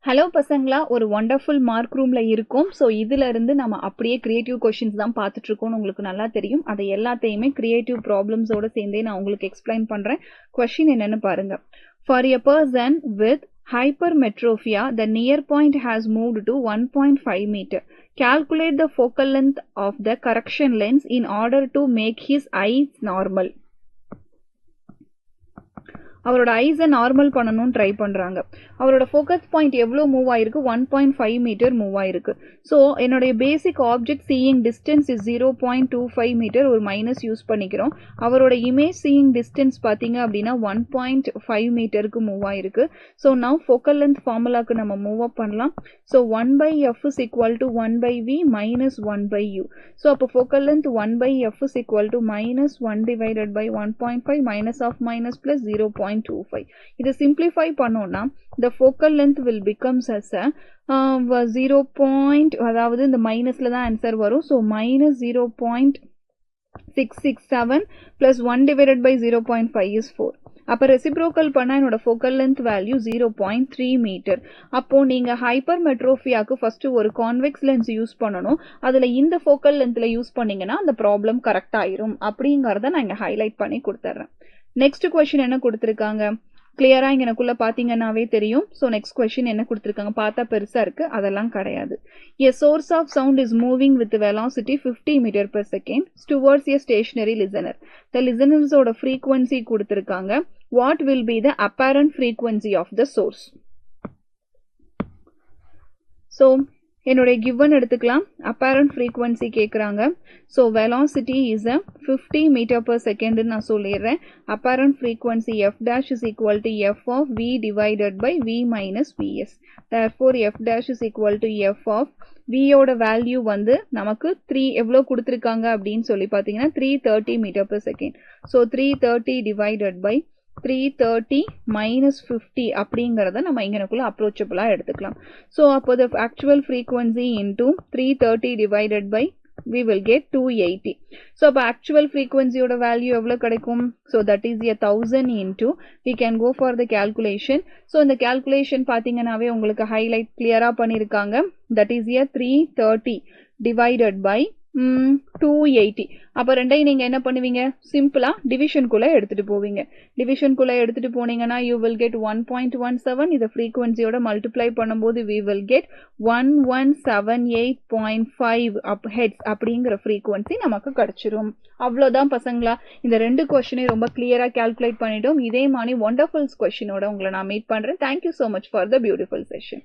Hello பசங்களா, ஒரு wonderful mark ரூம்ல இருக்கும். ஸோ இதுல இருந்து நம்ம அப்படியே கிரியேட்டிவ் கொஷின்ஸ் தான் பார்த்துட்டு இருக்கோம்னு உங்களுக்கு நல்லா தெரியும். அதை எல்லாத்தையுமே கிரியேட்டிவ் ப்ராப்ளம்ஸோட சேர்ந்தே நான் உங்களுக்கு எக்ஸ்பிளைன் பண்றேன். கொஷின் என்னன்னு பாருங்க. For a person with hypermetropia, the near point has moved to 1.5 meter. Calculate the focal length of the correction lens in order to make his eyes normal. அவரோட ஐஸை நார்மல் பண்ணணும்னு try பண்ணுறாங்க. அவரோட focus point எவ்வளோ move ஆயிருக்கு? 1.5 metre move ஆயிருக்கு. So என்னுடைய basic object seeing distance is 0.25 metre, ஒரு minus use பண்ணிக்கிறோம். அவரோட இமேஜ் சீயிங் டிஸ்டன்ஸ் பார்த்தீங்க அப்படின்னா 1.5 மீட்டருக்கு மூவ் ஆயிருக்கு. ஸோ நவ் ஃபோக்கல் லென்த் ஃபார்முலாக்கு நம்ம மூவ் அப் பண்ணலாம். So 1/f is equal to 1/v minus 1/u. So அப்போ focal length 1/f is equal to minus 1 divided by 1.5 minus of minus plus 0.25. இதை simplify பண்ணோம்னா the focal length will becomes as a 0. அதாவது இந்த மைனஸ்ல தான் answer வரும். So minus 0.667 plus 1 divided by 0.5 is 4. அப்போ reciprocal பண்ணா என்னோட ஃபோக்கல் லென்த் வேல்யூ 0.3 மீட்டர். அப்போ நீங்க ஹைப்பர்மெட்ரோபியாக்கு ஃபர்ஸ்ட் ஒரு கான்வெக்ஸ் லென்ஸ் யூஸ் பண்ணணும். அதுல இந்த ஃபோக்கல் லென்த்ல யூஸ் பண்ணீங்கன்னா அந்த ப்ராப்ளம் கரெக்ட் ஆயிரும் அப்படிங்கறத நான் இங்க ஹைலைட் பண்ணி கொடுத்துறேன். நெக்ஸ்ட் கொஸ்டின் என்ன கொடுத்திருக்காங்க? கிளியரா இங்க எனக்குள்ள பாத்தீங்கன்னாவே தெரியும். ஸோ நெக்ஸ்ட் கொஸ்டின் என்ன கொடுத்திருக்காங்க? பார்த்தா பெருசா இருக்கு, அதெல்லாம் கிடையாது. A source of sound is moving with velocity 50 meter per second towards a stationary listener. The listeners ஓட frequency கொடுத்திருக்காங்க. What will be the apparent frequency of the source? So என்னுடைய given எடுத்துக்கலாம். apparent frequency கேக்குறாங்க. So velocity is a 50 meter per second நான் சொல்லிடுறேன். apparent frequency f dash is equal to f of v divided by v minus vs. Therefore f dash is equal to f of v ஓட value வந்து நமக்கு 3 எவ்வளோ கொடுத்திருக்காங்க அப்படின்னு சொல்லி பார்த்தீங்கன்னா 330 meter per second. So 330 divided by 330 minus 50 அப்படிங்கறத நம்ம இங்கனக்குள்ள அப்ரோச்சபிளா எடுத்துக்கலாம். So அப்போ the actual frequency into 330 divided by we will get 280. So அப்போ actual frequency ஓட வேல்யூ எவ்வளவு கிடைக்கும்? So that is 1000 into we can go for the calculation. So இந்த calculation பாத்தீங்கன்னாவே உங்களுக்கு highlight clear-ஆ பண்ணிருக்காங்க. That is 330 divided by 280. அப்ப ரெண்டையும் நீங்க என்ன பண்ணுவீங்க? சிம்பிளா டிவிஷனுக்குள்ள எடுத்துட்டு போவீங்க. டிவிஷனுக்குள்ள எடுத்துட்டு போனீங்கன்னா you will get 1.17. இத frequencyயோட மல்டிப்ளை பண்ணும்போது we will get 1178.5 heads அப்படிங்கிற frequency நமக்கு கிடைச்சிரும். அவ்வளவுதான் பசங்களா. இந்த ரெண்டு கொஸ்டினை ரொம்ப கிளியரா கால்குலேட் பண்ணிட்டோம். இதே மாதிரி வண்டர்ஃபுல்ஸ் கொஸ்டினோட உங்களை நான் மீட் பண்றேன். Thank you so much for the beautiful session.